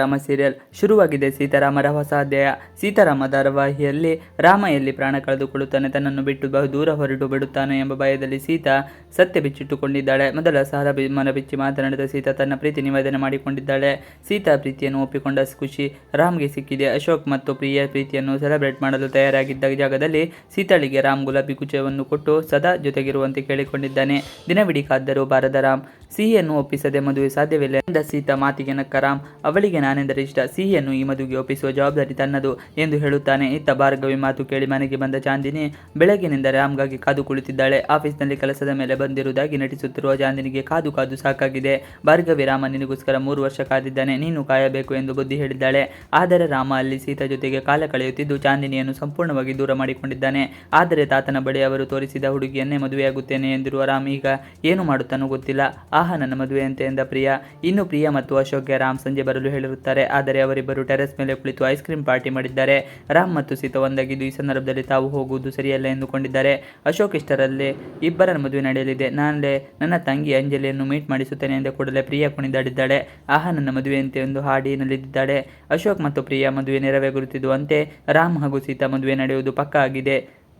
Rama serial ಶುರುವಾಗಿದೆ. ಸೀತಾರಾಮರ ಹೊಸ ಅಧ್ಯಾಯ. ಸೀತಾರಾಮ ಧಾರಾವಾಹಿಯಲ್ಲಿ ರಾಮ ಎಲ್ಲಿ ಪ್ರಾಣ ಕಳೆದುಕೊಳ್ಳುತ್ತಾನೆ, ತನ್ನನ್ನು ಬಿಟ್ಟು ಬಹುದೂರ ಹೊರಟು ಬಿಡುತ್ತಾನೆ ಎಂಬ ಭಯದಲ್ಲಿ ಸೀತಾ ಸತ್ಯ ಬಿಚ್ಚಿಟ್ಟುಕೊಂಡಿದ್ದಾಳೆ. ಮೊದಲ ಸಾರ ಮನ ಬಿಚ್ಚಿ ಮಾತನಾಡಿದ ಸೀತಾ ತನ್ನ ಪ್ರೀತಿ ನಿವೇದನೆ ಮಾಡಿಕೊಂಡಿದ್ದಾಳೆ. ಸೀತಾ ಪ್ರೀತಿಯನ್ನು ಒಪ್ಪಿಕೊಂಡ ಖುಷಿ ರಾಮ್ಗೆ ಸಿಕ್ಕಿದೆ. ಅಶೋಕ್ ಮತ್ತು ಪ್ರಿಯ ಪ್ರೀತಿಯನ್ನು ಸೆಲೆಬ್ರೇಟ್ ಮಾಡಲು ತಯಾರಾಗಿದ್ದ ಜಾಗದಲ್ಲಿ ಸೀತಾಳಿಗೆ ರಾಮ್ ಗುಲಾಬಿ ಕುಚವನ್ನು ಕೊಟ್ಟು ಸದಾ ಜೊತೆಗಿರುವಂತೆ ಕೇಳಿಕೊಂಡಿದ್ದಾನೆ. ದಿನವಿಡೀ ಕಾದರೂ ಬಾರದ ರಾಮ್ ಸಿಹಿಯನ್ನು ಒಪ್ಪಿಸದೆ ಮದುವೆ ಸಾಧ್ಯವಿಲ್ಲ ಎಂದ ಸೀತಾ ಮಾತಿಗೆ ನಕ್ಕ ರಾಮ್ ಅವಳಿಗೆ ನಾನೆಂದರೆ ಇಷ್ಟ, ಸಿಹಿಯನ್ನು ಈ ಮದುವೆಗೆ ಒಪ್ಪಿಸುವ ಜವಾಬ್ದಾರಿ ತನ್ನದು ಎಂದು ಹೇಳುತ್ತಾನೆ. ಇತ್ತ ಭಾರ್ಗವಿ ಮಾತು ಕೇಳಿ ಮನೆಗೆ ಬಂದ ಚಾಂದಿನಿ ಬೆಳಗಿನಿಂದ ರಾಮ್ಗಾಗಿ ಕಾದು ಕುಳಿತಿದ್ದಾಳೆ. ಆಫೀಸ್ನಲ್ಲಿ ಕೆಲಸದ ಮೇಲೆ ಬಂದಿರುವುದಾಗಿ ನಟಿಸುತ್ತಿರುವ ಚಾಂದಿನಿಗೆ ಕಾದು ಕಾದು ಸಾಕಾಗಿದೆ. ಭಾರ್ಗವಿ ರಾಮ ನಿನಗೋಸ್ಕರ 3 ವರ್ಷ ಕಾದಿದ್ದಾನೆ, ನೀನು ಕಾಯಬೇಕು ಎಂದು ಬುದ್ಧಿ ಹೇಳಿದ್ದಾಳೆ. ಆದರೆ ರಾಮ ಅಲ್ಲಿ ಸೀತಾ ಜೊತೆಗೆ ಕಾಲ ಕಳೆಯುತ್ತಿದ್ದು ಚಾಂದಿನಿಯನ್ನು ಸಂಪೂರ್ಣವಾಗಿ ದೂರ ಮಾಡಿಕೊಂಡಿದ್ದಾನೆ. ಆದರೆ ತಾತನ ಬಳಿ ಅವರು ತೋರಿಸಿದ ಹುಡುಗಿಯನ್ನೇ ಮದುವೆಯಾಗುತ್ತೇನೆ ಎಂದಿರುವ ರಾಮ್ ಈಗ ಏನು ಮಾಡುತ್ತಾನೋ ಗೊತ್ತಿಲ್ಲ. ಆಹಾ ನನ್ನ ಮದುವೆಯಂತೆ ಎಂದ ಪ್ರಿಯಾ. ಇನ್ನು ಪ್ರಿಯಾ ಮತ್ತು ಅಶೋಕ್ಗೆ ರಾಮ್ ಸಂಜೆ ಬರಲು ಹೇಳಿರುತ್ತಾರೆ. ಆದರೆ ಅವರಿಬ್ಬರು ಟೆರೆಸ್ ಮೇಲೆ ಕುಳಿತು ಐಸ್ ಕ್ರೀಮ್ ಪಾರ್ಟಿ ಮಾಡಿದ್ದಾರೆ. ರಾಮ್ ಮತ್ತು ಸೀತಾ ಒಂದಾಗಿದ್ದು ಈ ಸಂದರ್ಭದಲ್ಲಿ ತಾವು ಹೋಗುವುದು ಸರಿಯಲ್ಲ ಎಂದುಕೊಂಡಿದ್ದಾರೆ. ಅಶೋಕ್ ಇಷ್ಟರಲ್ಲೇ ಇಬ್ಬರ ಮದುವೆ ನಡೆಯಲಿದೆ, ನಾಳೆ ನನ್ನ ತಂಗಿ ಅಂಜಲಿಯನ್ನು ಮೀಟ್ ಮಾಡಿಸುತ್ತೇನೆ ಎಂದ ಕೂಡಲೇ ಪ್ರಿಯಾ ಕುಣಿದಾಡಿದ್ದಾಳೆ. ಆಹಾ ನನ್ನ ಮದುವೆಯಂತೆ ಎಂದು ಹಾಡಿ ನಲಿದಿದ್ದಾಳೆ. ಅಶೋಕ್ ಮತ್ತು ಪ್ರಿಯಾ ಮದುವೆ ನೆರವೇರುತ್ತಿದ್ದುವಂತೆ ರಾಮ್ ಹಾಗೂ ಸೀತಾ ಮದುವೆ ನಡೆಯುವುದು ಪಕ್ಕಾ ಆಗಿದೆ.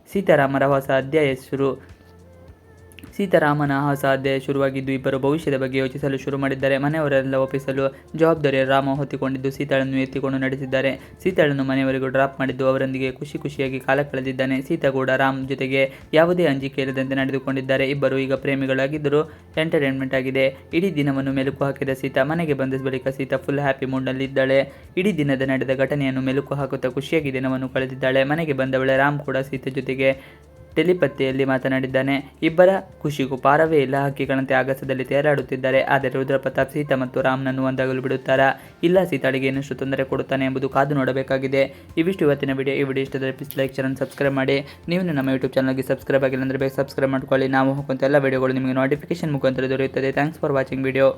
ಸೀತಾರಾಮನ ಹೊಸ ಅಧ್ಯಾಯ ಶುರುವಾಗಿದ್ದು ಇಬ್ಬರು ಭವಿಷ್ಯದ ಬಗ್ಗೆ ಯೋಚಿಸಲು ಶುರು ಮಾಡಿದ್ದಾರೆ. ಮನೆಯವರೆಲ್ಲ ಒಪ್ಪಿಸಲು ಜವಾಬ್ದಾರಿ ರಾಮ ಹೊತ್ತಿಕೊಂಡಿದ್ದು ಸೀತಾಳನ್ನು ಎತ್ತಿಕೊಂಡು ನಡೆಸಿದ್ದಾರೆ. ಸೀತಾಳನ್ನು ಮನೆಯವರೆಗೂ ಡ್ರಾಪ್ ಮಾಡಿದ್ದು ಅವರೊಂದಿಗೆ ಖುಷಿಯಾಗಿ ಕಾಲ ಕಳೆದಿದ್ದಾನೆ. ಸೀತಾ ಕೂಡ ರಾಮ್ ಜೊತೆಗೆ ಯಾವುದೇ ಅಂಜಿಕೆ ಇಲ್ಲದಂತೆ ನಡೆದುಕೊಂಡಿದ್ದಾರೆ. ಇಬ್ಬರು ಈಗ ಪ್ರೇಮಿಗಳಾಗಿದ್ದರೂ ಎಂಟರ್ಟೈನ್ಮೆಂಟ್ ಆಗಿದೆ. ಇಡೀ ದಿನವನ್ನು ಮೆಲುಕು ಹಾಕಿದ ಸೀತಾ ಮನೆಗೆ ಬಂದ ಬಳಿಕ ಸೀತಾ ಫುಲ್ ಹ್ಯಾಪಿ ಮೂಡ್ನಲ್ಲಿ ಇದ್ದಾಳೆ. ಇಡೀ ದಿನದ ನಡೆದ ಘಟನೆಯನ್ನು ಮೆಲುಕು ಹಾಕುತ್ತಾ ಖುಷಿಯಾಗಿ ದಿನವನ್ನು ಕಳೆದಿದ್ದಾಳೆ. ಮನೆಗೆ ಬಂದವಳೆ ರಾಮ್ ಕೂಡ ಸೀತೆ ಜೊತೆಗೆ ಟೆಲಿಪತಿಯಲ್ಲಿ ಮಾತನಾಡಿದ್ದಾನೆ. ಇಬ್ಬರ ಖುಷಿಗೂ ಪಾರವೇ ಇಲ್ಲ. ಹಕ್ಕಿಗಳಂತೆ ಆಗಸದಲ್ಲಿ ತೇಲಾಡುತ್ತಿದ್ದಾರೆ. ಆದರೆ ರುದ್ರಪ್ರತಾಪ್ ಸೀತಾ ಮತ್ತು ರಾಮ್ನನ್ನು ಒಂದಾಗಲು ಬಿಡುತ್ತಾರಾ, ಇಲ್ಲ ಸೀತಾಳಿಗೆ ಇನ್ನಷ್ಟು ತೊಂದರೆ ಕೊಡುತ್ತಾನೆ ಎಂಬುದು ಕಾದು ನೋಡಬೇಕಾಗಿದೆ. ಇವಿಷ್ಟು ಇವತ್ತಿನ ವಿಡಿಯೋ. ಈ ವಿಡಿಯೋ ಇಷ್ಟದಲ್ಲಿ ಪ್ಲೀಸ್ ಲೈಕ್, ಚಾನಲ್ ಸಬ್ಸ್ಕ್ರೈಬ್ ಮಾಡಿ. ನೀವು ನಮ್ಮ ಯೂಟ್ಯೂಬ್ ಚಾನಲ್ಗೆ ಸಬ್ಸ್ಕ್ರೈಬ್ ಆಗಿಲ್ಲ ಅಂದರೆ ಬೇಗ ಸಬ್ಸ್ಕ್ರೈಬ್ ಮಾಡ್ಕೊಳ್ಳಿ. ನಾವು ಹೋಗುವಂಥ ಎಲ್ಲ ವಿಡಿಯೋಗಳು ನಿಮಗೆ ನೋಟಿಫಿಕೇಶನ್ ಮುಖಾಂತರ ದೊರೆಯುತ್ತದೆ. Thanks for watching video.